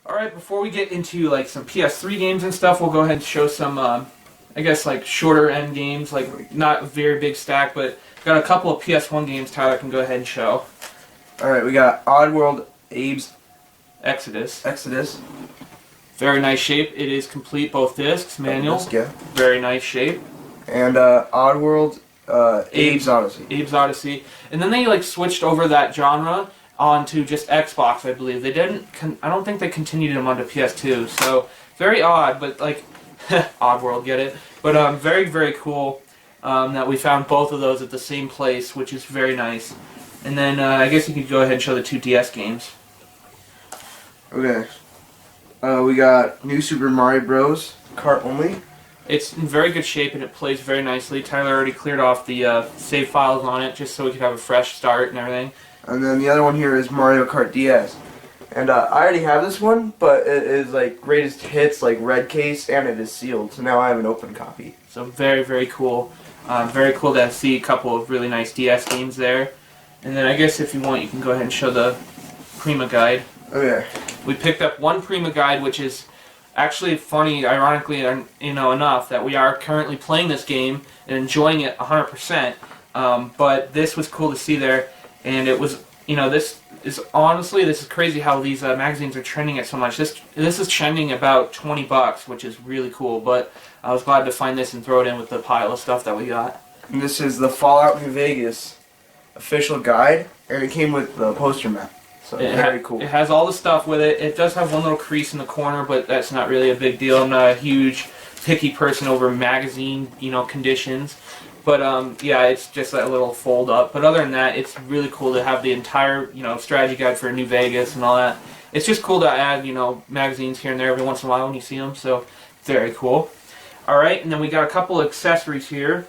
Alright, before we get into like some PS3 games and stuff, we'll go ahead and show some, I guess like shorter end games, like not a very big stack, but got a couple of PS1 games Tyler can go ahead and show. Alright, we got Oddworld Abe's Exodus. Very nice shape. It is complete, both discs, manual. Yeah. Very nice shape. And Oddworld Abe's Odyssey. Abe's Odyssey. And then they like switched over that genre onto just Xbox, I believe. They didn't, I don't think they continued them onto PS2, so very odd, but like, Oddworld, get it? But very, very cool that we found both of those at the same place, which is very nice. And then I guess you could go ahead and show the two DS games. Okay. We got New Super Mario Bros. Kart only. It's in very good shape and it plays very nicely. Tyler already cleared off the save files on it just so we could have a fresh start and everything. And then the other one here is Mario Kart DS. And I already have this one, but it is like greatest hits, like red case, and it is sealed. So now I have an open copy. So very, very cool. Very cool to see a couple of really nice DS games there. And then I guess if you want, you can go ahead and show the Prima guide. Okay. We picked up one Prima guide, which is actually funny, ironically, enough, that we are currently playing this game and enjoying it 100%. But this was cool to see there. And it was, this is crazy how these magazines are trending at so much. This is trending about $20, which is really cool. But I was glad to find this and throw it in with the pile of stuff that we got. And this is the Fallout New Vegas official guide, and it came with the poster map. So very cool. It has all the stuff with it. It does have one little crease in the corner, but that's not really a big deal. I'm not a huge picky person over magazine, conditions. But yeah, it's just that little fold up. But other than that, it's really cool to have the entire, strategy guide for New Vegas and all that. It's just cool to add, magazines here and there every once in a while when you see them. So very cool. All right, and then we got a couple of accessories here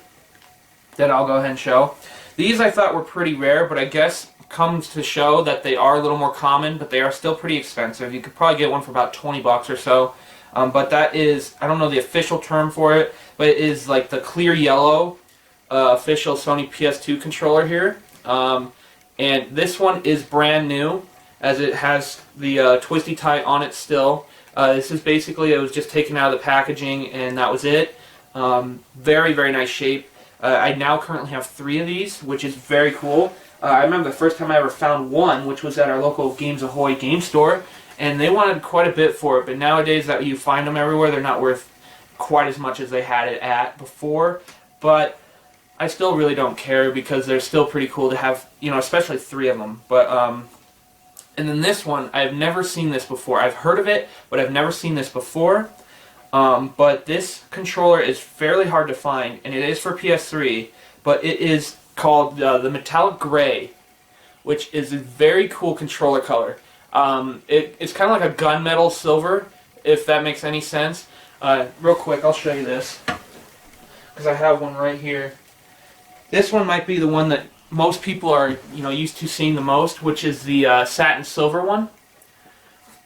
that I'll go ahead and show. These I thought were pretty rare, but I guess comes to show that they are a little more common, but they are still pretty expensive. You could probably get one for about $20 or so. But that is, I don't know the official term for it, but it is like the clear yellow official Sony PS2 controller here. And this one is brand new, as it has the twisty tie on it still. This is basically, it was just taken out of the packaging and that was it. Very, very nice shape. I now currently have 3 of these, which is very cool. I remember the first time I ever found one, which was at our local Games Ahoy game store, and they wanted quite a bit for it, but nowadays that you find them everywhere, they're not worth quite as much as they had it at before. But I still really don't care because they're still pretty cool to have, especially 3 of them. But and then this one, I've never seen this before. I've heard of it, but I've never seen this before. But this controller is fairly hard to find, and it is for PS3, but it is called the Metallic Gray, which is a very cool controller color. It's kind of like a gunmetal silver, if that makes any sense. Real quick, I'll show you this, because I have one right here. This one might be the one that most people are used to seeing the most, which is the satin silver one.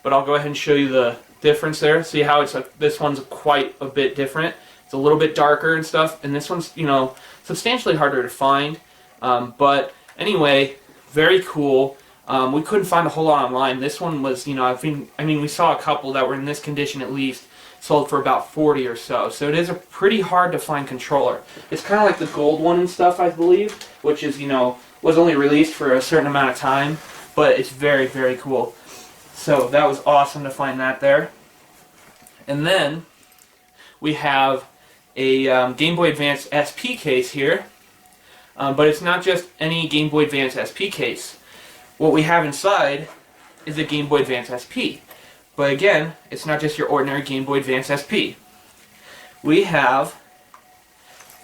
But I'll go ahead and show you the difference there. See how it's this one's quite a bit different. It's a little bit darker and stuff, and this one's substantially harder to find. But anyway, very cool. We couldn't find a whole lot online. This one was, we saw a couple that were in this condition at least, sold for about 40 or so. So it is a pretty hard to find controller. It's kind of like the gold one and stuff, I believe, which is, was only released for a certain amount of time, but it's very, very cool. So that was awesome to find that there. And then we have a Game Boy Advance SP case here, but it's not just any Game Boy Advance SP case. What we have inside is a Game Boy Advance SP. But again, it's not just your ordinary Game Boy Advance SP. We have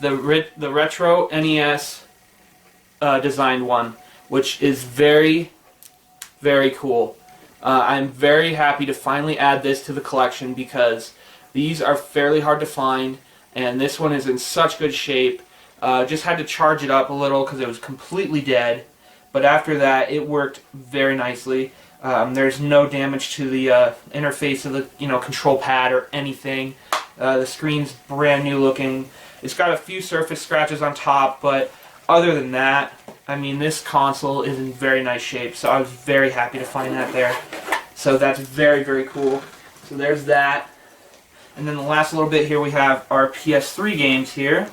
the retro NES designed one, which is very, very cool. I'm very happy to finally add this to the collection because these are fairly hard to find, and this one is in such good shape. Just had to charge it up a little because it was completely dead, but after that it worked very nicely. There's no damage to the interface of the control pad or anything. The screen's brand new looking. It's got a few surface scratches on top, but other than that, this console is in very nice shape, so I was very happy to find that there. So that's very, very cool. So there's that. And then the last little bit here we have our PS3 games here.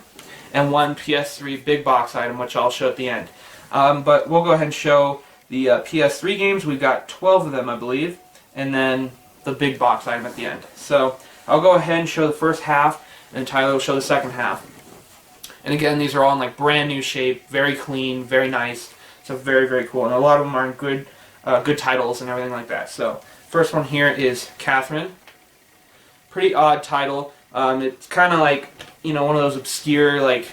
And one PS3 big box item, which I'll show at the end. But we'll go ahead and show the PS3 games. We've got 12 of them, I believe. And then the big box item at the end. So I'll go ahead and show the first half, and Tyler will show the second half. And again, these are all in like brand new shape, very clean, very nice. So very, very cool. And a lot of them are in good titles and everything like that. So first one here is Catherine. Pretty odd title. It's kind of like, you know, one of those obscure, like,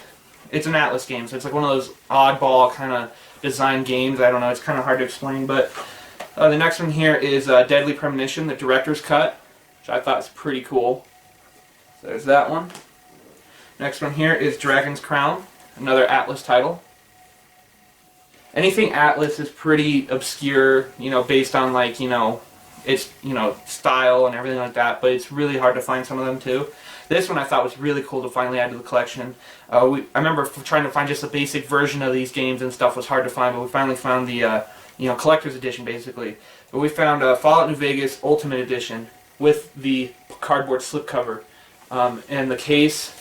it's an Atlas game, so it's like one of those oddball kind of design games. I don't know, it's kind of hard to explain, but the next one here is Deadly Premonition, the director's cut, which I thought was pretty cool. So there's that one. Next one here is Dragon's Crown, another Atlas title. Anything Atlas is pretty obscure, you know, based on like, you know, its, you know, style and everything like that, but it's really hard to find some of them too. This one I thought was really cool to finally add to the collection. I remember trying to find just a basic version of these games and stuff was hard to find, but we finally found the you know, collector's edition basically. But we found Fallout New Vegas Ultimate Edition with the cardboard slipcover, and the case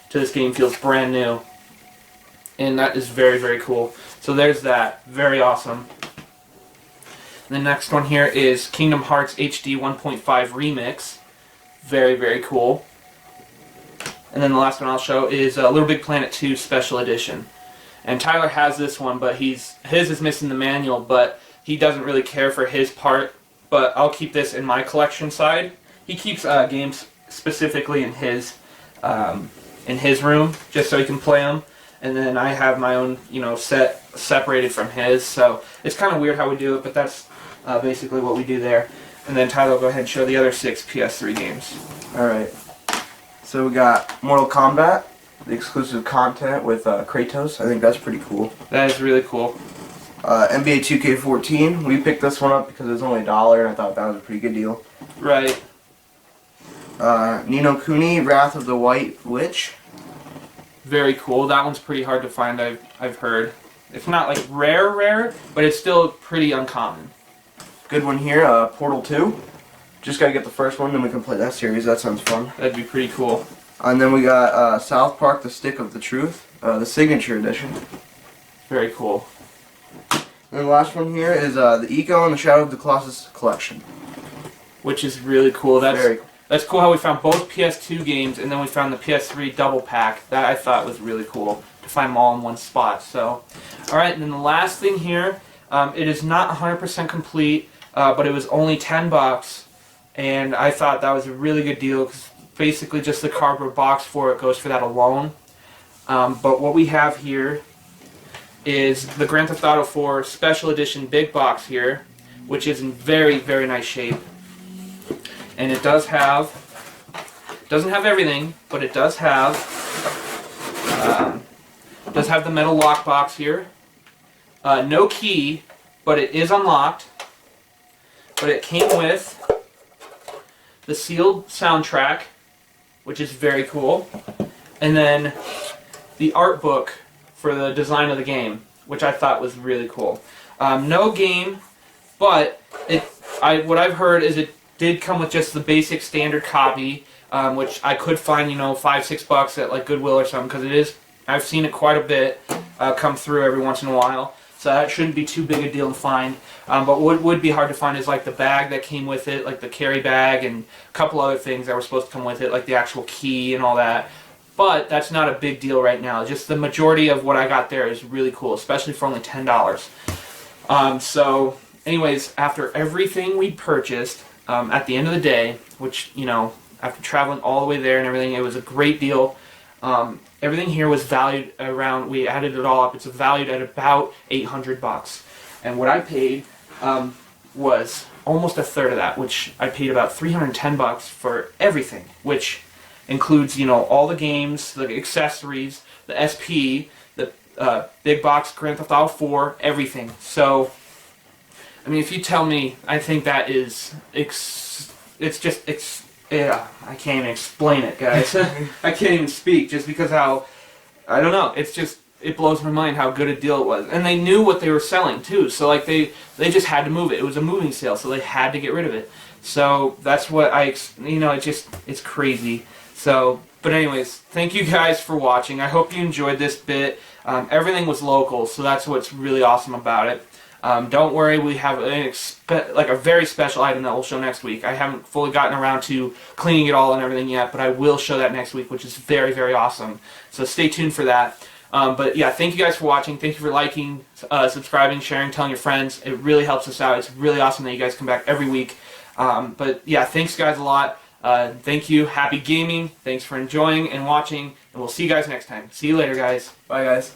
to this game feels brand new, and that is very, very cool. So there's that, very awesome. And the next one here is Kingdom Hearts HD 1.5 Remix. Very, very cool. And then the last one I'll show is Little Big Planet 2 Special Edition. And Tyler has this one, but his is missing the manual, but he doesn't really care for his part. But I'll keep this in my collection side. He keeps games specifically in his room, just so he can play them. And then I have my own, you know, set separated from his. So it's kind of weird how we do it, but that's basically what we do there. And then Tyler will go ahead and show the other 6 PS3 games. Alright. So we got Mortal Kombat, the exclusive content with Kratos. I think that's pretty cool. That is really cool. NBA 2K14. We picked this one up because it was only $1, and I thought that was a pretty good deal. Right. Ni no Kuni, Wrath of the White Witch. Very cool. That one's pretty hard to find, I've heard. It's not like rare, but it's still pretty uncommon. Good one here, Portal 2. Just gotta get the first one, then we can play that series. That sounds fun. That'd be pretty cool. And then we got South Park: The Stick of the Truth, the Signature Edition. Very cool. And the last one here is the Eco and the Shadow of the Colossus collection. Which is really cool. Very cool. That's cool how we found both PS2 games and then we found the PS3 double pack. That I thought was really cool to find them all in one spot. So, alright, and then the last thing here, it is not 100% complete, but it was only $10, and I thought that was a really good deal because basically just the cardboard box for it goes for that alone. But what we have here is the Grand Theft Auto 4 Special Edition Big Box here, which is in very, very nice shape. And it doesn't have everything, but it does have the metal lockbox here. No key, but it is unlocked. But it came with the sealed soundtrack, which is very cool, and then the art book for the design of the game, which I thought was really cool. No game, but what I've heard is it did come with just the basic standard copy, which I could find, you know, $5-6 at like Goodwill or something, because it is. I've seen it quite a bit come through every once in a while, so that shouldn't be too big a deal to find. But what would be hard to find is like the bag that came with it, like the carry bag, and a couple other things that were supposed to come with it, like the actual key and all that. But that's not a big deal right now. Just the majority of what I got there is really cool, especially for only $10. So, anyways, after everything we purchased, at the end of the day, which, you know, after traveling all the way there and everything, it was a great deal. Everything here was valued around, we added it all up, it's valued at about $800. And what I paid was almost a third of that, which I paid about $310 for everything, which includes, you know, all the games, the accessories, the SP, the big box Grand Theft Auto 4, everything. So, I mean, if you tell me, I think that is, yeah, I can't even explain it, guys. I can't even speak, just because how, I don't know, it's just, it blows my mind how good a deal it was. And they knew what they were selling too, so like they just had to move it. It was a moving sale, so they had to get rid of it. So that's what it's crazy. So, but anyways, thank you guys for watching. I hope you enjoyed this bit. Everything was local, so that's what's really awesome about it. Don't worry, we have a very special item that we'll show next week. I haven't fully gotten around to cleaning it all and everything yet, but I will show that next week, which is very, very awesome. So stay tuned for that. But yeah, thank you guys for watching. Thank you for liking, subscribing, sharing, telling your friends. It really helps us out. It's really awesome that you guys come back every week. But yeah, thanks guys a lot. Thank you. Happy gaming. Thanks for enjoying and watching. And we'll see you guys next time. See you later, guys. Bye, guys.